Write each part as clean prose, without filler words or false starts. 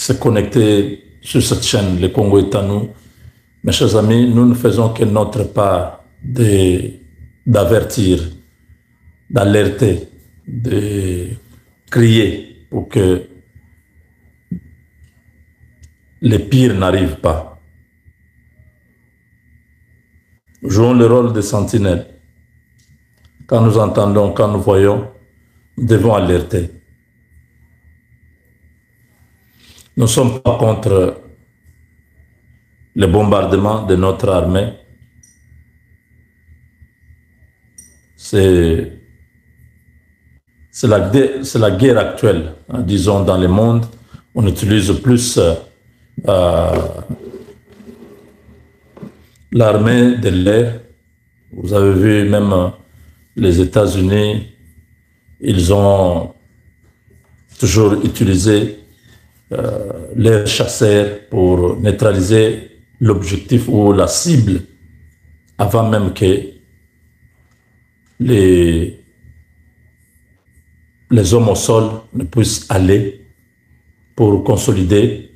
se connecter sur cette chaîne, le Congo est à nous. Mes chers amis, nous ne faisons que notre part d'avertir, d'alerter, de crier pour que les pires n'arrivent pas. Jouons le rôle de sentinelle. Quand nous entendons, quand nous voyons, nous devons alerter. Nous ne sommes pas contre le bombardement de notre armée. C'est la guerre actuelle. Hein, disons, dans le monde, on utilise plus l'armée de l'air. Vous avez vu même les États-Unis, ils ont toujours utilisé les chasseurs pour neutraliser l'objectif ou la cible avant même que les hommes au sol ne puissent aller pour consolider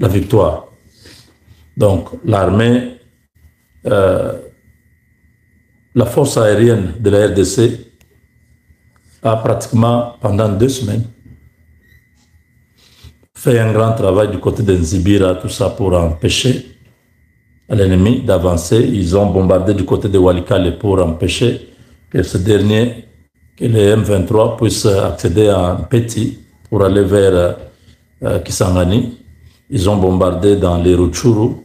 la victoire. Donc l'armée, la force aérienne de la RDC a pratiquement pendant 2 semaines fait un grand travail du côté de Nzibira, tout ça pour empêcher l'ennemi d'avancer. Ils ont bombardé du côté de Walikale pour empêcher que ce dernier, que les M23 puissent accéder à Petit pour aller vers Kisangani. Ils ont bombardé dans les Rutshuru.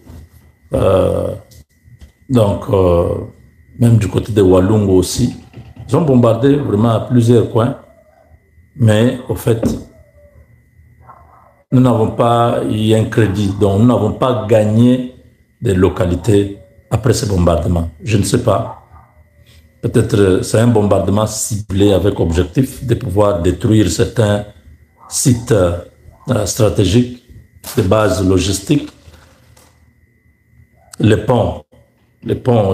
Même du côté de Walungu aussi. Ils ont bombardé vraiment à plusieurs coins. Mais au fait, nous n'avons pas eu un crédit, donc nous n'avons pas gagné des localités après ce bombardement. Je ne sais pas. Peut-être c'est un bombardement ciblé avec objectif de pouvoir détruire certains sites stratégiques, de base logistique. Les ponts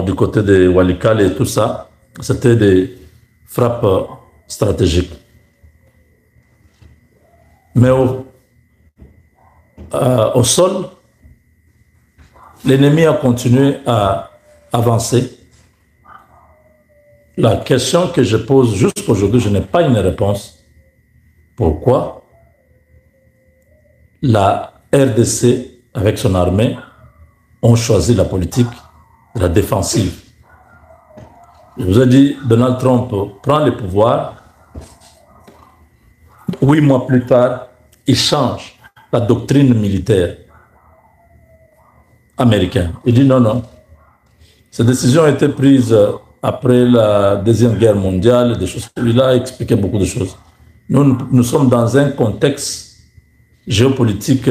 du côté de Walikale et tout ça, c'était des frappes stratégiques. Mais au sol, l'ennemi a continué à avancer. La question que je pose jusqu'aujourd'hui, je n'ai pas une réponse. Pourquoi la RDC, avec son armée, ont choisi la politique de la défensive? Je vous ai dit, Donald Trump prend le pouvoir. 8 mois plus tard, il change la doctrine militaire américaine. Il dit non. Cette décision a été prise après la Deuxième Guerre mondiale, des choses. Il a expliqué beaucoup de choses. Nous sommes dans un contexte géopolitique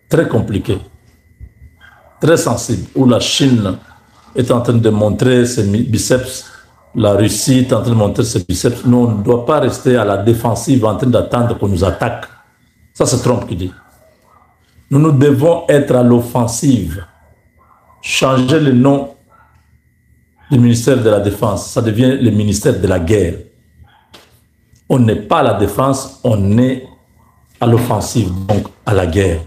très compliqué, très sensible, où la Chine est en train de montrer ses biceps, la Russie est en train de montrer ses biceps. Nous, on ne doit pas rester à la défensive en train d'attendre qu'on nous attaque. Ça, c'est Trump qui dit. Nous devons être à l'offensive. Changer le nom du ministère de la Défense, ça devient le ministère de la guerre. On n'est pas à la défense, on est à l'offensive, donc à la guerre.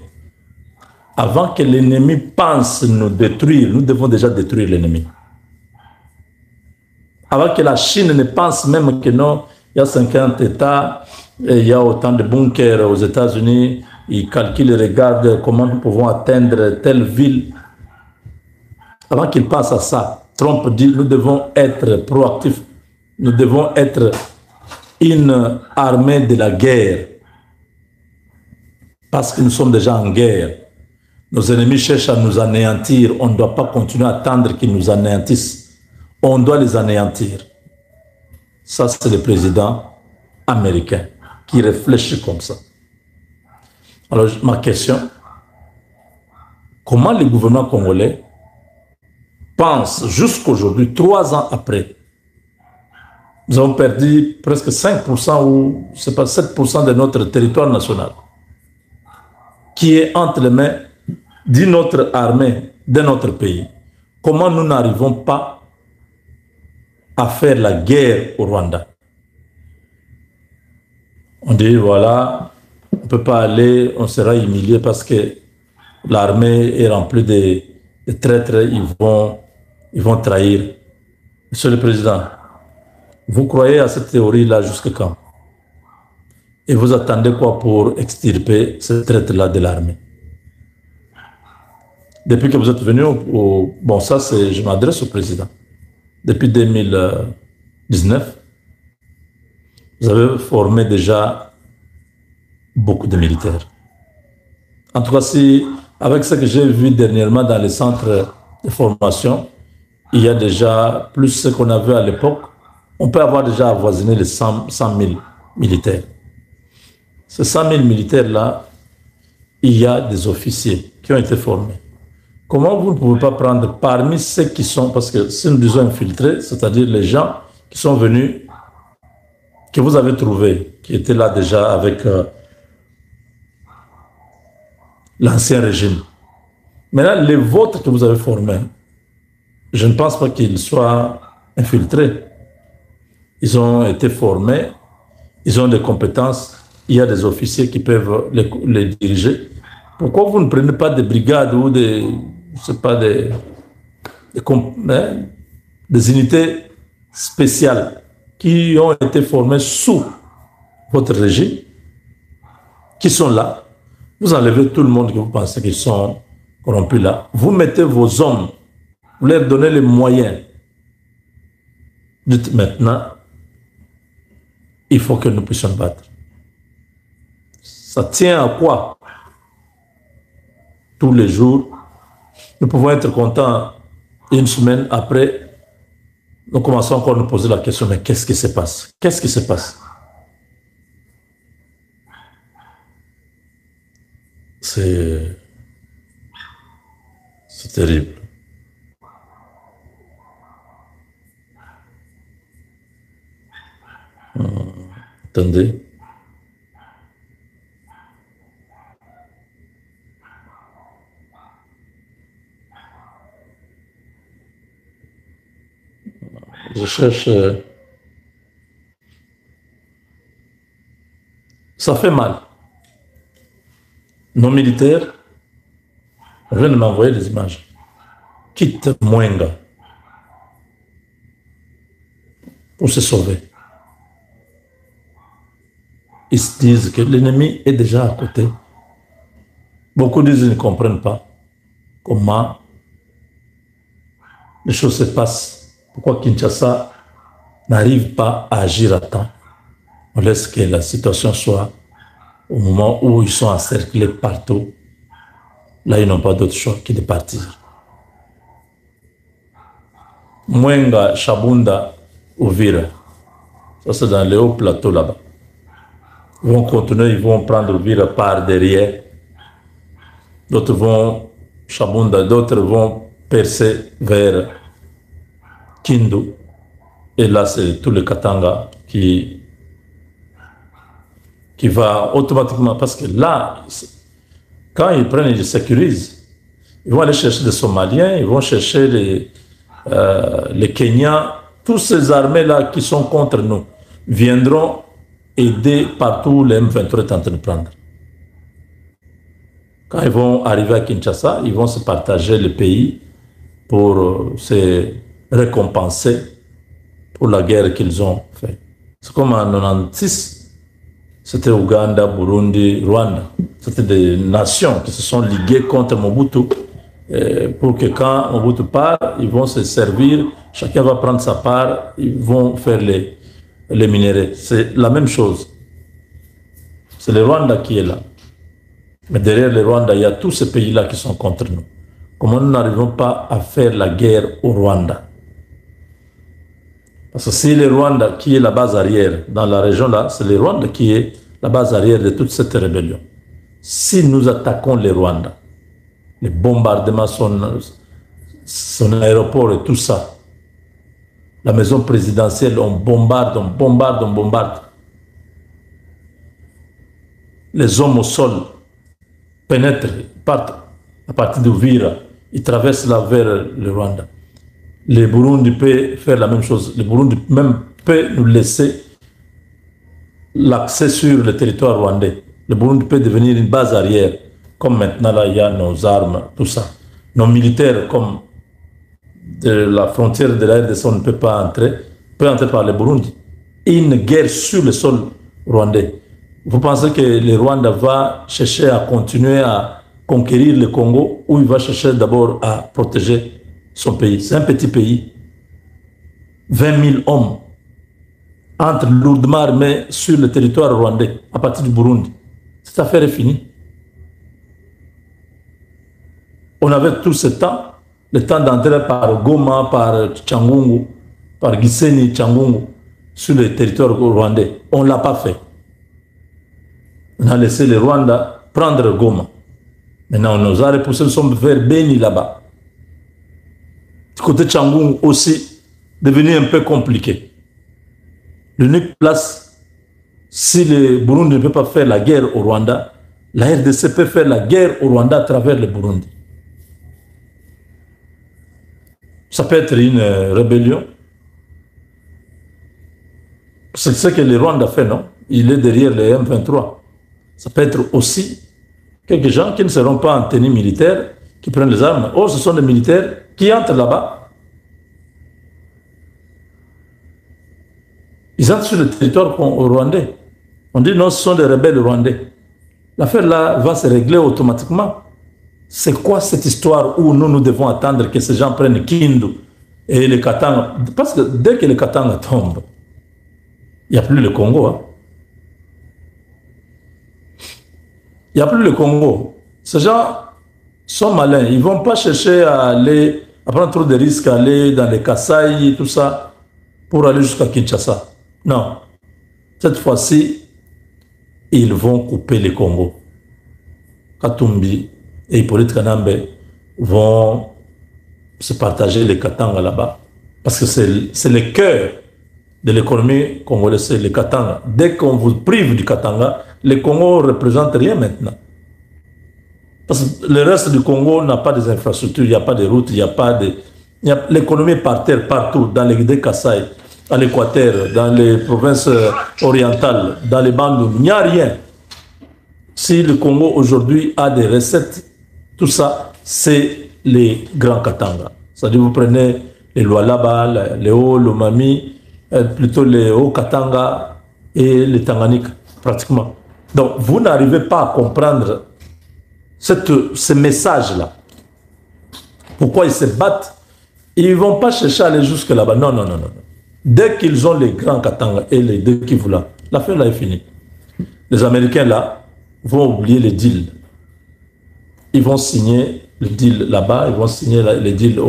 Avant que l'ennemi pense nous détruire, nous devons déjà détruire l'ennemi. Avant que la Chine ne pense même que non, il y a 50 États, et il y a autant de bunkers aux États-Unis, ils calculent, regardent comment nous pouvons atteindre telle ville. Avant qu'ils pensent à ça, Trump dit nous devons être proactifs, nous devons être une armée de la guerre. Parce que nous sommes déjà en guerre. Nos ennemis cherchent à nous anéantir. On ne doit pas continuer à attendre qu'ils nous anéantissent. On doit les anéantir. Ça, c'est le président américain qui réfléchit comme ça. Alors, ma question, comment le gouvernement congolais pense jusqu'aujourd'hui, 3 ans après, nous avons perdu presque 5% ou c'est pas 7% de notre territoire national, qui est entre les mains d'une autre armée de notre pays. Comment nous n'arrivons pas à faire la guerre au Rwanda. On dit, voilà, on ne peut pas aller, on sera humilié parce que l'armée est remplie de traîtres, ils vont trahir. Monsieur le Président, vous croyez à cette théorie-là jusqu'à quand? Et vous attendez quoi pour extirper ce traître-là de l'armée? Depuis que vous êtes venu bon, ça, je m'adresse au président. Depuis 2019, vous avez formé déjà beaucoup de militaires. En tout cas, si, avec ce que j'ai vu dernièrement dans les centres de formation, il y a déjà plus que ce qu'on avait à l'époque. On peut avoir déjà avoisiné les 100 000 militaires. Ces 100 000 militaires-là, il y a des officiers qui ont été formés. Comment vous ne pouvez pas prendre parmi ceux qui sont, parce que si nous disons infiltrés, c'est-à-dire les gens qui sont venus, que vous avez trouvés, qui étaient là déjà avec l'ancien régime. Maintenant, les vôtres que vous avez formés, je ne pense pas qu'ils soient infiltrés. Ils ont été formés, ils ont des compétences, il y a des officiers qui peuvent les diriger. Pourquoi vous ne prenez pas des brigades ou des unités spéciales qui ont été formées sous votre régime, qui sont là? Vous enlevez tout le monde que vous pensez qu'ils sont corrompus là. Vous mettez vos hommes, vous leur donnez les moyens. Dites maintenant, il faut que nous puissions battre. Ça tient à quoi? Tous les jours, nous pouvons être contents. Une semaine après, nous commençons encore à nous poser la question, mais qu'est-ce qui se passe? Qu'est-ce qui se passe? C'est terrible. Attendez. Je cherche. Ça fait mal. Nos militaires viennent m'envoyer des images. Quittent Mwenga pour se sauver. Ils se disent que l'ennemi est déjà à côté. Beaucoup disent qu'ils ne comprennent pas comment les choses se passent. Pourquoi Kinshasa n'arrive pas à agir à temps? On laisse que la situation soit au moment où ils sont encerclés partout. Là, ils n'ont pas d'autre choix que de partir. Mwenga, Shabunda, Uvira. Ça, c'est dans les hauts plateaux là-bas. Ils vont continuer, ils vont prendre Uvira par derrière. D'autres vont, Shabunda, d'autres vont percer vers Kindu. Et là, c'est tout le Katanga qui va automatiquement, parce que là, quand ils prennent, ils sécurisent. Ils vont aller chercher des Somaliens, ils vont chercher les Kenyans. Toutes ces armées-là qui sont contre nous viendront aider partout les M23 est en train de prendre. Quand ils vont arriver à Kinshasa, ils vont se partager le pays pour se récompenser pour la guerre qu'ils ont faite. C'est comme en 1996, c'était Ouganda, Burundi, Rwanda. C'était des nations qui se sont liguées contre Mobutu pour que quand Mobutu part, ils vont se servir, chacun va prendre sa part, ils vont faire les minéraux. C'est la même chose. C'est le Rwanda qui est là. Mais derrière le Rwanda, il y a tous ces pays-là qui sont contre nous. Comment nous n'arrivons pas à faire la guerre au Rwanda? Parce que c'est le Rwanda qui est la base arrière dans la région-là, c'est le Rwanda qui est la base arrière de toute cette rébellion. Si nous attaquons le Rwanda, les bombardements, son aéroport et tout ça, la maison présidentielle, on bombarde, on bombarde, on bombarde. Les hommes au sol pénètrent, partent à partir d'Uvira, ils traversent là vers le Rwanda. le Burundi peut faire la même chose. Le Burundi même peut nous laisser l'accès sur le territoire rwandais. Le Burundi peut devenir une base arrière, comme maintenant là, il y a nos armes, tout ça. Nos militaires, comme de la frontière de la RDC, on ne peut pas entrer, peut entrer par le Burundi. Une guerre sur le sol rwandais. Vous pensez que le Rwanda va chercher à continuer à conquérir le Congo ou il va chercher d'abord à protéger son pays? C'est un petit pays. 20 000 hommes entrent lourdement armés sur le territoire rwandais à partir du Burundi. Cette affaire est finie. On avait tout ce temps, le temps d'entrer par Goma, par Tchangungu, par Gisenyi, Tchangungu, sur le territoire rwandais. On ne l'a pas fait. On a laissé le Rwanda prendre Goma. Maintenant, on nous a repoussé, nous sommes vers Beni là-bas. Du côté de Tchangungu aussi, devenu un peu compliqué. L'unique place, si le Burundi ne peut pas faire la guerre au Rwanda, la RDC peut faire la guerre au Rwanda à travers le Burundi. Ça peut être une rébellion. C'est ce que le Rwanda fait, non? Il est derrière les M23. Ça peut être aussi quelques gens qui ne seront pas en tenue militaire, qui prennent les armes. Oh, ce sont des militaires qui entrent là-bas. Ils entrent sur le territoire rwandais. On dit non, ce sont des rebelles rwandais. L'affaire là va se régler automatiquement. C'est quoi cette histoire où nous devons attendre que ces gens prennent Kindu et le Katanga? Parce que dès que le Katanga tombe, il n'y a plus le Congo. Hein? Il n'y a plus le Congo. Ces gens sont malins. Ils ne vont pas chercher à prendre trop de risques, à aller dans les Kasaï, tout ça, pour aller jusqu'à Kinshasa. Non. Cette fois-ci, ils vont couper le Congo. Katumbi et Hippolyte Kanambe vont se partager les Katanga là-bas. Parce que c'est le cœur de l'économie congolaise, c'est le Katanga. Dès qu'on vous prive du Katanga, le Congo ne représente rien maintenant. Parce que le reste du Congo n'a pas des infrastructures, il n'y a pas de routes, il n'y a pas de... L'économie est par terre, partout, dans les Kasaï, à l'Équateur, dans les provinces orientales, dans les bandes, il n'y a rien. Si le Congo aujourd'hui a des recettes, tout ça, c'est les grands Katanga. C'est-à-dire vous prenez les Lualaba, les Hauts-Lomami, plutôt les Hauts-Katanga et les Tanganyika, pratiquement. Donc, vous n'arrivez pas à comprendre ce message-là. Pourquoi ils se battent? Ils ne vont pas chercher à aller jusque là-bas. Non, non, non, non. Dès qu'ils ont les grands Katanga et les deux Kivu là, l'affaire là est finie. Les Américains là vont oublier les deals. Ils vont signer le deal là-bas, ils vont signer les deals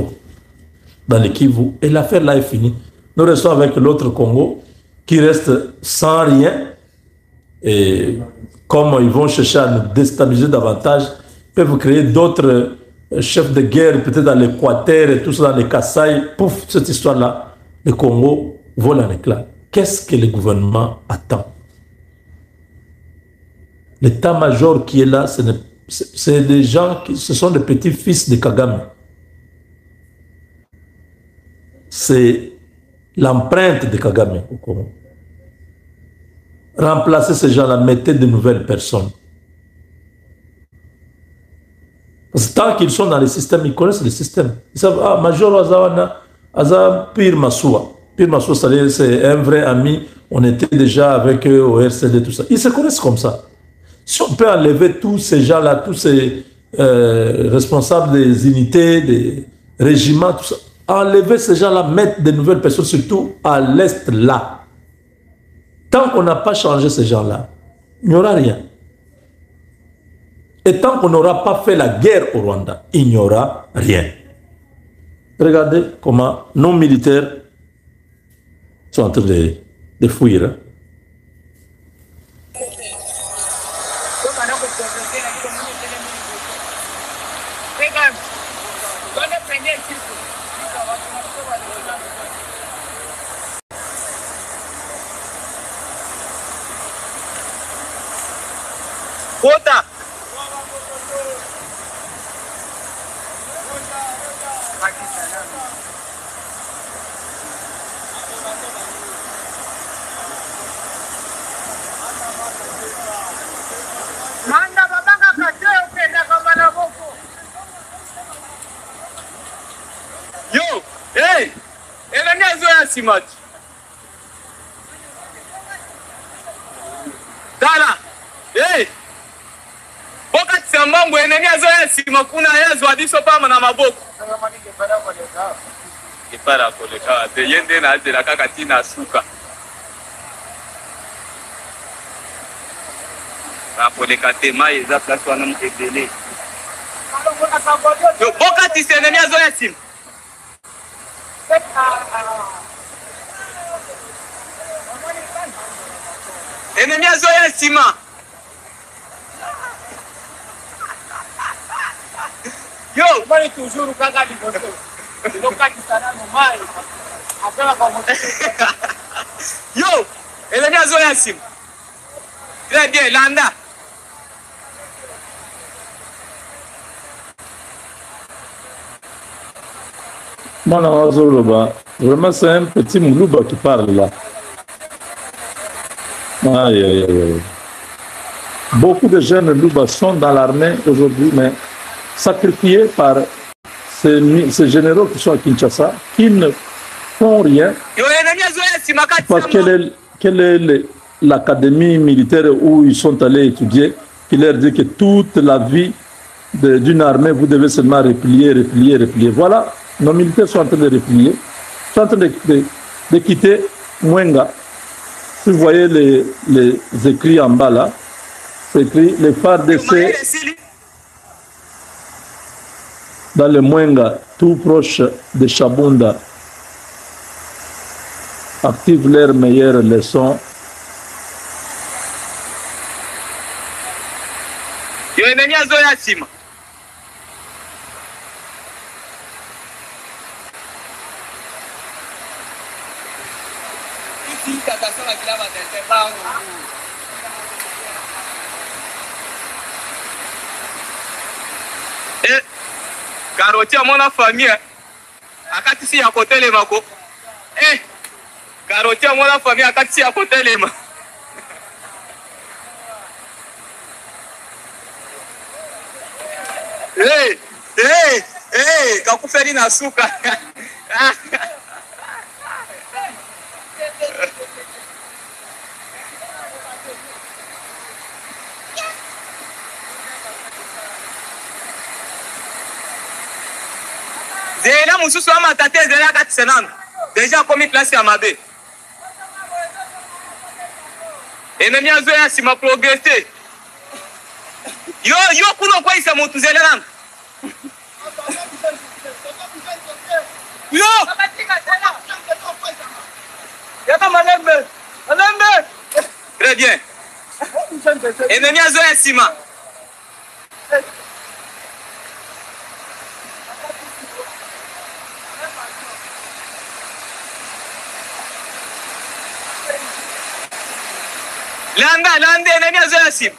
dans les Kivu et l'affaire là est finie. Nous restons avec l'autre Congo qui reste sans rien. Et comme ils vont chercher à nous déstabiliser davantage, ils peuvent créer d'autres chefs de guerre, peut-être dans l'Équateur et tout ça, dans les Kasaï. Pouf, cette histoire-là, le Congo vole en éclats. Qu'est-ce que le gouvernement attend? L'état-major qui est là, c'est des gens, ce sont des petits-fils de Kagame. C'est l'empreinte de Kagame au Congo. Remplacer ces gens-là, mettez de nouvelles personnes. Parce que tant qu'ils sont dans le système, ils connaissent le système. Ils savent, ah, Major Azawana, Aza Pire Massoua. Pire Massoua, c'est un vrai ami. On était déjà avec eux au RCD, tout ça. Ils se connaissent comme ça. Si on peut enlever tous ces gens-là, tous ces responsables des unités, des régiments, tout ça, enlever ces gens-là, mettre de nouvelles personnes, surtout à l'Est là. Tant qu'on n'a pas changé ces gens-là, il n'y aura rien. Et tant qu'on n'aura pas fait la guerre au Rwanda, il n'y aura rien. Regardez comment nos militaires sont en train de fuir. Hein. Kota. simati. Tala. Hey. Boka tsamambo enemi azoya sima kuna yazo adiso pama na maboko. Kipara koleka te yende na ajela kaka tina suka. Na koleka te mai eza place wana mkebele. Yo boka tisi enemi azoya sima. Enemi azoya sima. Yo, mani toujours kaka di boto. Loka kisana no mai. Apela kwa moto. Yo, enemi azoya sima. Très bien, Landa. Vraiment, c'est un petit Moulouba qui parle là. Aïe, aïe, aïe. Beaucoup de jeunes Louba sont dans l'armée aujourd'hui, mais sacrifiés par ces généraux qui sont à Kinshasa, qui ne font rien. Parce quelle est l'académie militaire où ils sont allés étudier, qui leur dit que toute la vie d'une armée, vous devez seulement replier. Voilà, nos militaires sont en train de replier, sont en train de quitter Mwenga. Si vous voyez les écrits en bas là, c'est écrit les FARDC dans le Mwenga, tout proche de Chabunda, activent leurs meilleures leçons. Yo enemi azoya sima. Eh, karoti a mona famille. Akati si ya kotelema ko. Eh, karoti a mona famille akati si ya kotelema. Hey, kakuferi na suka. Zela mususu ama tate zela kati senano. Déjà commis place ya mabe. Enemi azoya sima progresser. Yo kuno kwa isa mutu zela nana. Yo! Yaka malembe! Très bien. Ennemi azoya sima. Landa, ennemi azoya sima.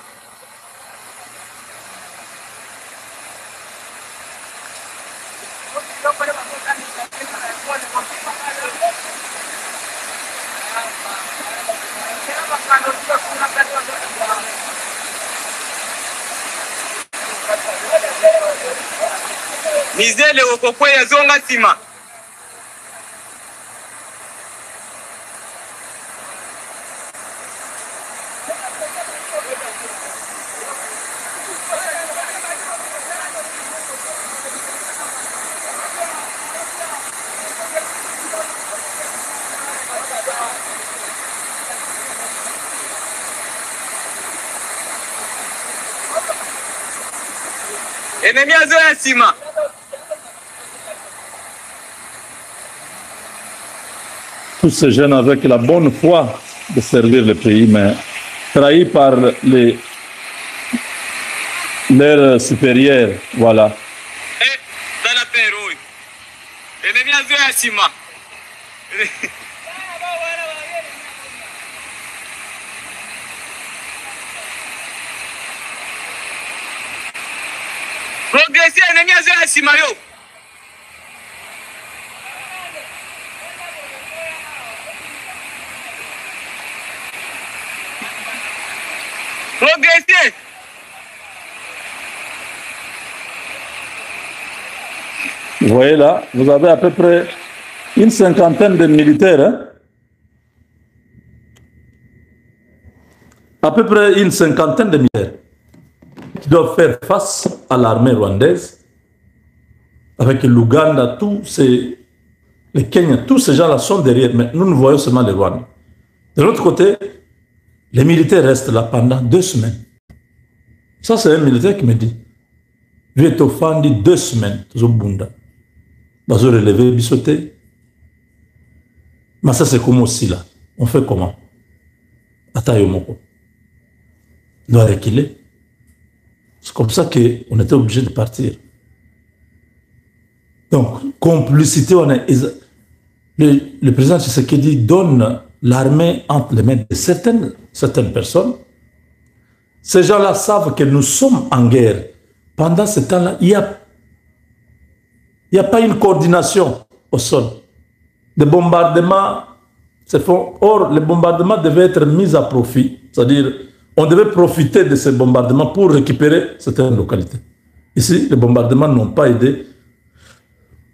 Mizele okokwe ya zonga sima. Ennemi azoya sima. Tous ces jeunes avec la bonne foi de servir le pays, mais trahis par leurs supérieurs, voilà. Dans la paix, ennemi azoya sima. Progresser ennemi azoya sima yo. Progresser. Vous voyez là, vous avez à peu près une cinquantaine de militaires, hein? À peu près une cinquantaine de militaires qui doivent faire face à l'armée rwandaise, avec l'Ouganda, le Kenya, tous ces gens-là sont derrière, mais nous voyons seulement les Rwandais. De l'autre côté, les militaires restent là pendant 2 semaines. Ça, c'est un militaire qui me dit, je vais t'offrir 2 semaines, Zobunda. Je vais relever, bissoter. Mais ça, c'est comme aussi là. On fait comment? Atayomoko. On doit reculer. C'est comme ça qu'on était obligé de partir. Donc, complicité, le président Tshisekedi donne l'armée entre les mains de certaines personnes. Ces gens-là savent que nous sommes en guerre. Pendant ce temps-là, il n'y a pas une coordination au sol. Des bombardements se font. Or, les bombardements devaient être mis à profit. C'est-à-dire, on devait profiter de ces bombardements pour récupérer certaines localités. Ici, les bombardements n'ont pas aidé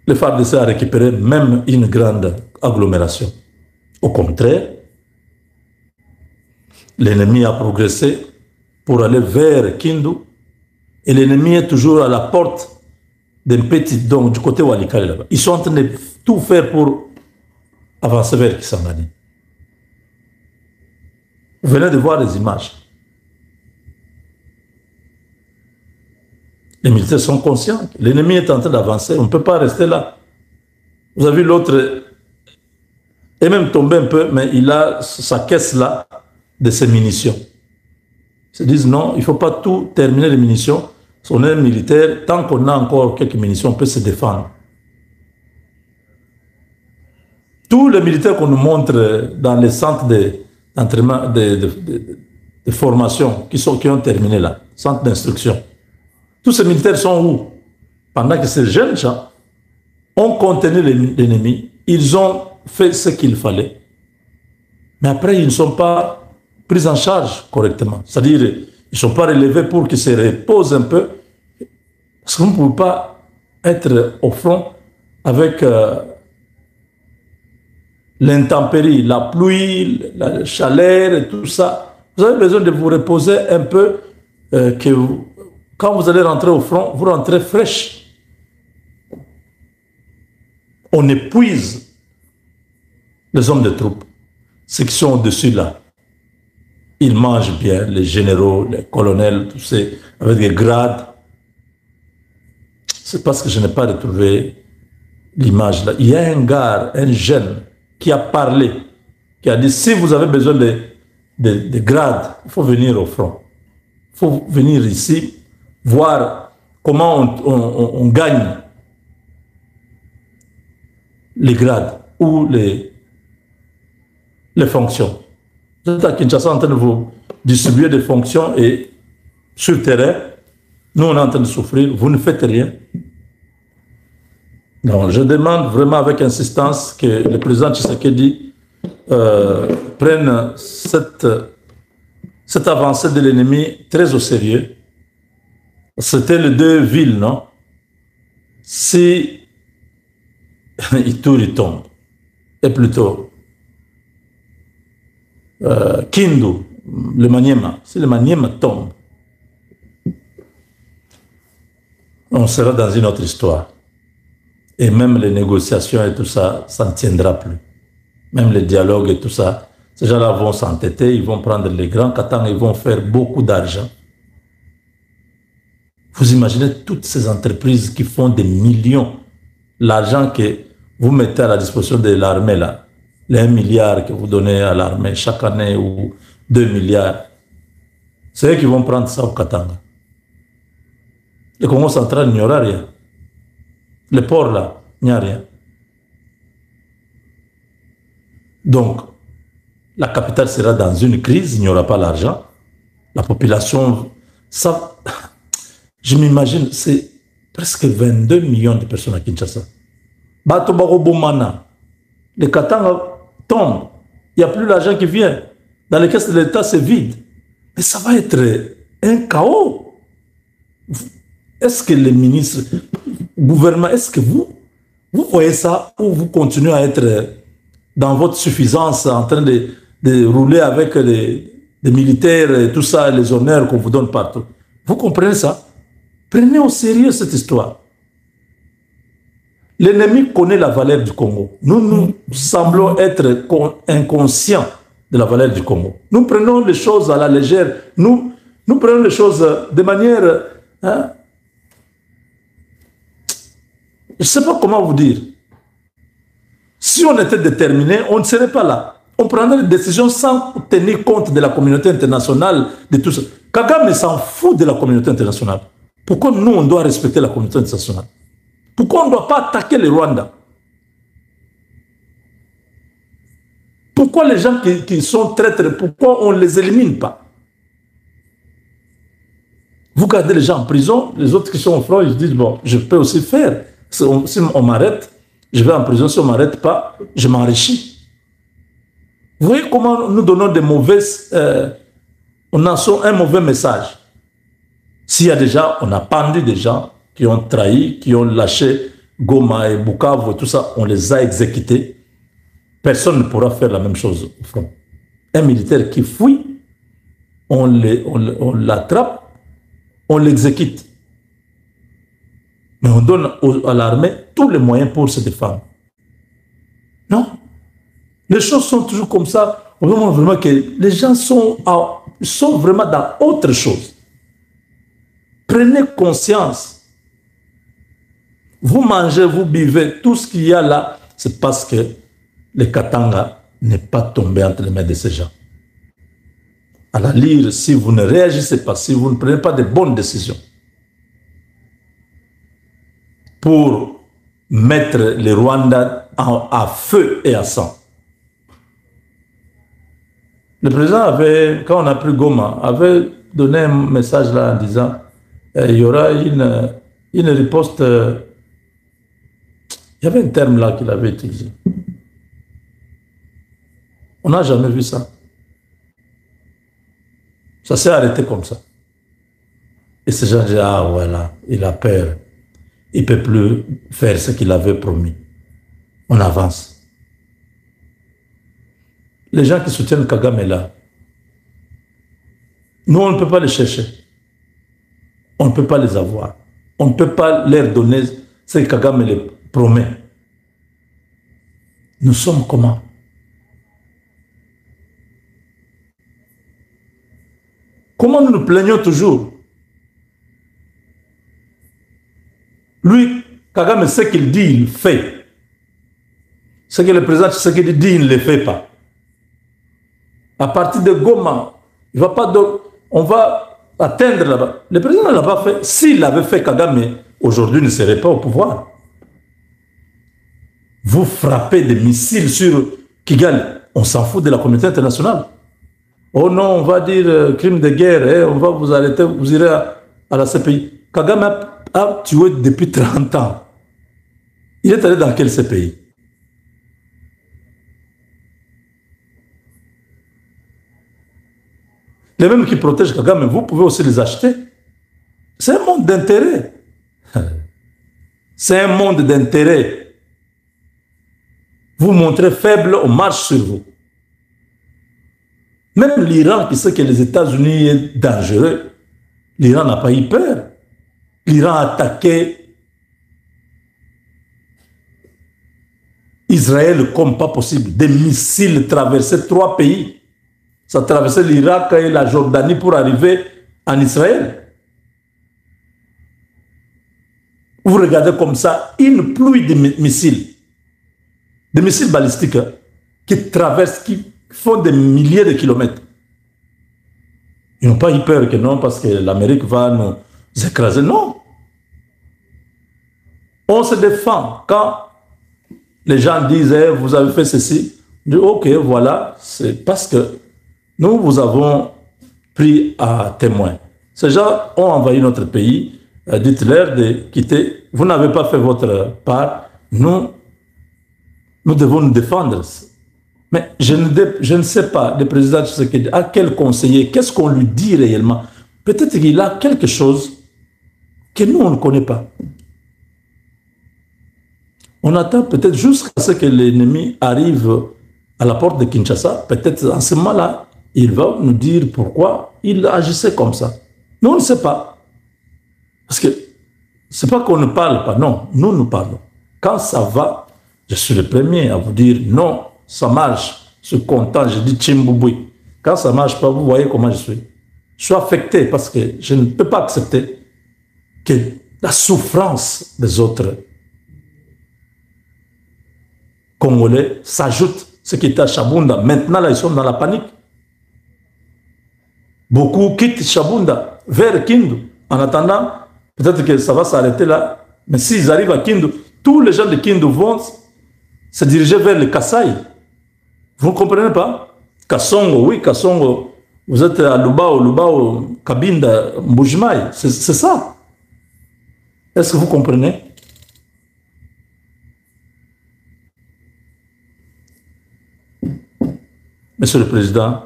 les FARDC à récupérer même une grande agglomération. Au contraire, l'ennemi a progressé pour aller vers Kindu et l'ennemi est toujours à la porte d'un petit, donc du côté Walikale là-bas. Ils sont en train de tout faire pour avancer vers Kisangani. Vous venez de voir les images. Les militaires sont conscients. L'ennemi est en train d'avancer. On ne peut pas rester là. Vous avez vu l'autre est même tombé un peu, mais il a sa caisse là de ses munitions. Ils se disent non, il ne faut pas tout terminer les munitions. Si on est militaire, tant qu'on a encore quelques munitions, on peut se défendre. Tous les militaires qu'on nous montre dans les centres d'entraînement, de formation qui ont terminé là, centres d'instruction, tous ces militaires sont où? Pendant que ces jeunes gens ont contenu l'ennemi, ils ont fait ce qu'il fallait. Mais après, ils ne sont pas pris en charge correctement. C'est-à-dire, ils ne sont pas relevés pour qu'ils se reposent un peu. Parce qu'on ne peut pas être au front avec l'intempérie, la pluie, la chaleur et tout ça. Vous avez besoin de vous reposer un peu, quand vous allez rentrer au front, vous rentrez fraîche. On épuise les hommes de troupes, ceux qui sont au-dessus là. Ils mangent bien, les généraux, les colonels, tous ces, avec des grades. C'est parce que je n'ai pas retrouvé l'image là. Il y a un gars, un jeune, qui a parlé, qui a dit, si vous avez besoin de grades, il faut venir au front. Il faut venir ici, voir comment on gagne les grades ou les fonctions. Vous êtes à Kinshasa en train de vous distribuer des fonctions et sur le terrain, nous on est en train de souffrir, vous ne faites rien. Donc je demande vraiment avec insistance que le président Tshisekedi prenne cette avancée de l'ennemi très au sérieux. C'était les 2 villes, non? Si Ituri tombe, et plutôt Kindu, le Maniema, si le Maniema tombe, on sera dans une autre histoire. Et même les négociations et tout ça, ça ne tiendra plus. Même les dialogues et tout ça, ces gens-là vont s'entêter, ils vont prendre les grands katans, ils vont faire beaucoup d'argent. Vous imaginez toutes ces entreprises qui font des millions, l'argent que vous mettez à la disposition de l'armée là, les 1 milliard que vous donnez à l'armée chaque année ou 2 milliards, c'est eux qui vont prendre ça au Katanga. Le Congo central, il n'y aura rien. Le port là, il n'y a rien. Donc, la capitale sera dans une crise, il n'y aura pas l'argent. La population, ça, je m'imagine, c'est presque 22 millions de personnes à Kinshasa. Batobaro Bomana, les Katanga tombent, il n'y a plus d'argent qui vient. Dans les caisses de l'État, c'est vide. Mais ça va être un chaos. Est-ce que les ministres, le gouvernement, est-ce que vous Vous voyez ça, ou vous continuez à être dans votre suffisance, en train de rouler avec des militaires et tout ça, les honneurs qu'on vous donne partout. Vous comprenez ça? Prenez au sérieux cette histoire. L'ennemi connaît la valeur du Congo. Nous semblons être inconscients de la valeur du Congo. Nous prenons les choses à la légère. Nous prenons les choses de manière... Hein, je ne sais pas comment vous dire. Si on était déterminé, on ne serait pas là. On prendrait des décisions sans tenir compte de la communauté internationale, de tout ça. Kagame s'en fout de la communauté internationale. Pourquoi nous, on doit respecter la communauté internationale? Pourquoi on ne doit pas attaquer le Rwanda? Pourquoi les gens qui sont traîtres, pourquoi on ne les élimine pas? Vous gardez les gens en prison, les autres qui sont au front, ils se disent, bon, je peux aussi faire. Si on m'arrête, je vais en prison. Si on ne m'arrête pas, je m'enrichis. Vous voyez comment nous donnons des mauvaises... on lançons un mauvais message. S'il y a déjà, on a pendu des gens qui ont trahi, qui ont lâché Goma et Bukavu et tout ça, on les a exécutés. Personne ne pourra faire la même chose au front. Un militaire qui fuit, on l'attrape, on l'exécute. Mais on donne à l'armée tous les moyens pour se défendre. Non. Les choses sont toujours comme ça. On voit vraiment que les gens sont vraiment dans autre chose. Prenez conscience. Vous mangez, vous buvez, tout ce qu'il y a là, c'est parce que le Katanga n'est pas tombé entre les mains de ces gens. À la lire, si vous ne réagissez pas, si vous ne prenez pas de bonnes décisions pour mettre le Rwanda à feu et à sang. Le président avait, quand on a pris Goma, avait donné un message là en disant il y aura une riposte. Il y avait un terme là qu'il avait utilisé. On n'a jamais vu ça. Ça s'est arrêté comme ça. Et ces gens disent, ah voilà, il a peur. Il ne peut plus faire ce qu'il avait promis. On avance. Les gens qui soutiennent Kagame là, nous, on ne peut pas les chercher. On ne peut pas les avoir. On ne peut pas leur donner ce que Kagame les promet. Nous sommes comment? Comment nous nous plaignons toujours? Lui, Kagame, ce qu'il dit, il fait. Ce que le président, ce qu'il dit, il ne le fait pas. À partir de Goma, il va pas on va atteindre là-bas. Le président ne l'a pas fait. S'il l'avait fait, Kagame, aujourd'hui, ne serait pas au pouvoir. Vous frappez des missiles sur Kigali. On s'en fout de la communauté internationale. Oh non, on va dire crime de guerre, on va vous arrêter, vous irez à la CPI. Kagame a tué depuis 30 ans. Il est allé dans quel CPI? Les mêmes qui protègent Kagame, vous pouvez aussi les acheter. C'est un monde d'intérêt. C'est un monde d'intérêt. Vous montrez faible, on marche sur vous. Même l'Iran qui sait que les États-Unis est dangereux, l'Iran n'a pas eu peur. L'Iran a attaqué Israël comme pas possible. Des missiles traversaient 3 pays. Ça traversait l'Irak et la Jordanie pour arriver en Israël. Vous regardez comme ça une pluie de missiles. Des missiles balistiques qui traversent, qui font des milliers de kilomètres. Ils n'ont pas eu peur que non, parce que l'Amérique va nous écraser. Non. On se défend. Quand les gens disent hey, vous avez fait ceci, on dit ok, voilà, c'est parce que nous vous avons pris à témoin. Ces gens ont envahi notre pays, dites-leur de quitter. Vous n'avez pas fait votre part. Nous devons nous défendre. Mais je ne sais pas, le président Tshisekedi, à quel conseiller, qu'est-ce qu'on lui dit réellement? Peut-être qu'il a quelque chose que nous, on ne connaît pas. On attend peut-être jusqu'à ce que l'ennemi arrive à la porte de Kinshasa. Peut-être en ce moment-là, il va nous dire pourquoi il agissait comme ça. Nous, on ne sait pas. Parce que ce n'est pas qu'on ne parle pas, non, nous parlons. Quand ça va, je suis le premier à vous dire non, ça marche, je suis content, je dis Tchimbouboui. Quand ça ne marche pas, vous voyez comment je suis. Je suis affecté parce que je ne peux pas accepter que la souffrance des autres Congolais s'ajoute. Ce qui était à Chabunda, maintenant là, ils sont dans la panique. Beaucoup quittent Chabunda vers Kindu. En attendant, peut-être que ça va s'arrêter là. Mais s'ils arrivent à Kindu, tous les gens de Kindu vont se diriger vers le Kasaï. Vous ne comprenez pas? Kassongo, oui, Kassongo. Vous êtes à Lubao, Kabinda, Mbujimai. C'est ça. Est-ce que vous comprenez? Monsieur le Président,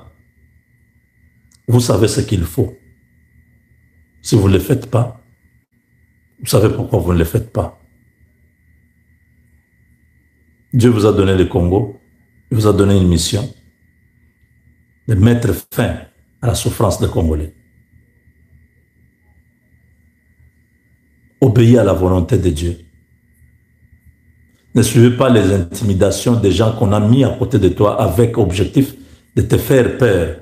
vous savez ce qu'il faut. Si vous ne le faites pas, vous savez pourquoi vous ne le faites pas. Dieu vous a donné le Congo, il vous a donné une mission de mettre fin à la souffrance des Congolais. Obéis à la volonté de Dieu. Ne suivez pas les intimidations des gens qu'on a mis à côté de toi avec objectif de te faire peur,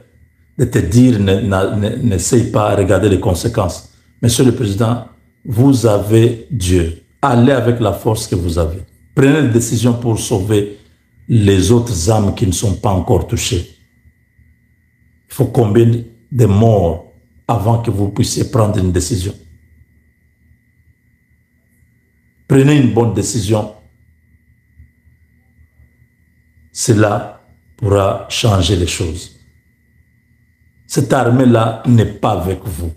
de te dire n'essaye pas à regarder les conséquences. Monsieur le Président, vous avez Dieu. Allez avec la force que vous avez. Prenez des décisions pour sauver les autres âmes qui ne sont pas encore touchées. Il faut combien de morts avant que vous puissiez prendre une décision. Prenez une bonne décision. Cela pourra changer les choses. Cette armée-là n'est pas avec vous.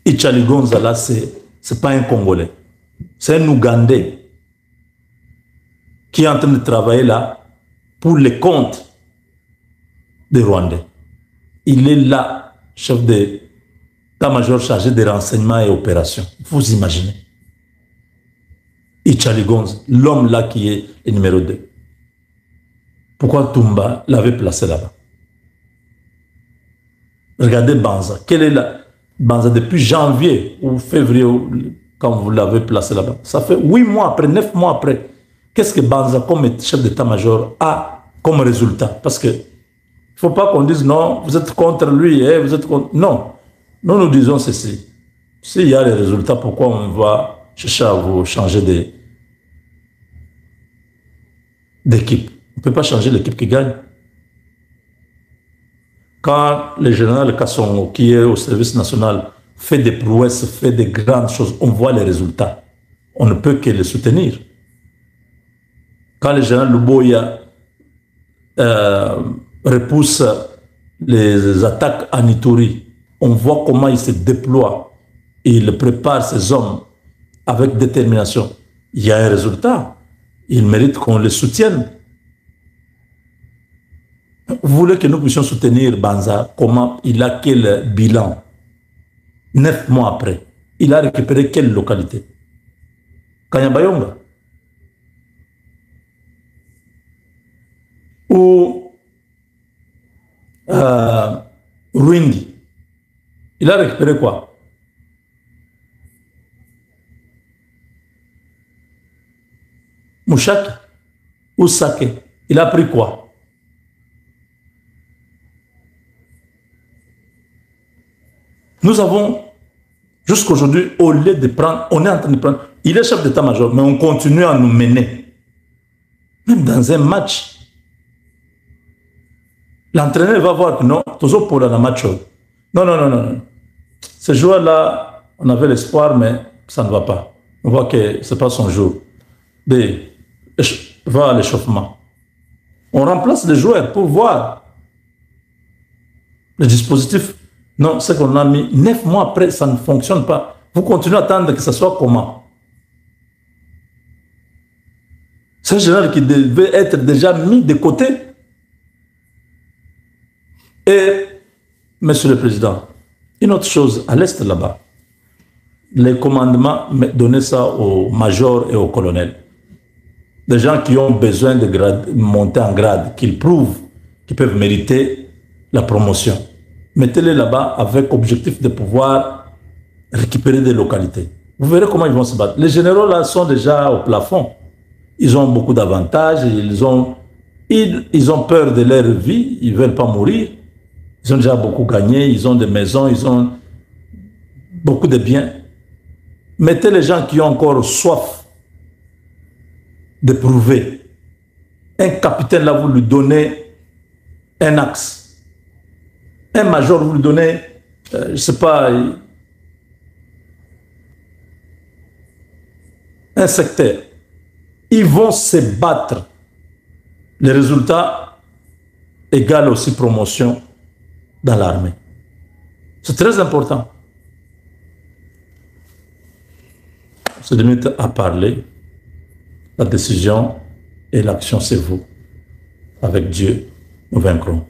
Ichali Gonzala, ce n'est pas un Congolais. C'est un Ougandais qui est en train de travailler là pour les comptes des Rwandais. Il est là, chef d'état-major chargé des renseignements et opérations. Vous imaginez. Ichali Gonzala, l'homme là qui est le numéro 2. Pourquoi Toumba l'avait placé là-bas? Regardez Banza. Quelle est la Banza depuis janvier ou février quand vous l'avez placé là-bas? Ça fait 8 mois après, 9 mois après. Qu'est-ce que Banza, comme chef d'état-major, a comme résultat? Parce que il ne faut pas qu'on dise non, vous êtes contre lui, vous êtes contre... Non. Nous disons ceci. S'il y a les résultats, pourquoi on va chercher à vous changer d'équipe? On ne peut pas changer l'équipe qui gagne. Quand le général Kassongo, qui est au service national, fait des prouesses, fait des grandes choses, on voit les résultats. On ne peut que les soutenir. Quand le général Luboya repousse les attaques à Nituri, on voit comment il se déploie. Il prépare ses hommes avec détermination. Il y a un résultat. Il mérite qu'on les soutienne. Vous voulez que nous puissions soutenir Banza? Comment? Il a quel bilan? 9 mois après. Il a récupéré quelle localité? Kanyabayonga? Ou Rwindi? Il a récupéré quoi? Mouchaki? Ou Sake? Il a pris quoi? Nous avons, jusqu'aujourd'hui, au lieu de prendre, on est en train de prendre, il est chef d'état-major, mais on continue à nous mener. Même dans un match, l'entraîneur va voir que non, toujours pour un match. Non. Ce joueur-là, on avait l'espoir, mais ça ne va pas. On voit que ce n'est pas son jour. Va à l'échauffement. On remplace les joueurs pour voir le dispositif. Non, ce qu'on a mis 9 mois après, ça ne fonctionne pas. Vous continuez à attendre que ce soit comment? C'est un général qui devait être déjà mis de côté. Et, Monsieur le Président, une autre chose, à l'Est là-bas, les commandements, donnez ça aux majors et aux colonels. des gens qui ont besoin de monter en grade, qu'ils prouvent qu'ils peuvent mériter la promotion. Mettez-les là-bas avec objectif de pouvoir récupérer des localités. Vous verrez comment ils vont se battre. Les généraux là sont déjà au plafond. Ils ont beaucoup d'avantages, ils ont peur de leur vie, ils ne veulent pas mourir. Ils ont déjà beaucoup gagné, ils ont des maisons, ils ont beaucoup de biens. Mettez les gens qui ont encore soif de prouver. Un capitaine là, vous lui donnez un axe. Un major, vous lui donnez, je ne sais pas, un secteur. Ils vont se battre. Les résultats égalent aussi promotion dans l'armée. C'est très important. On se limite à parler. La décision et l'action, c'est vous. Avec Dieu, nous vaincrons.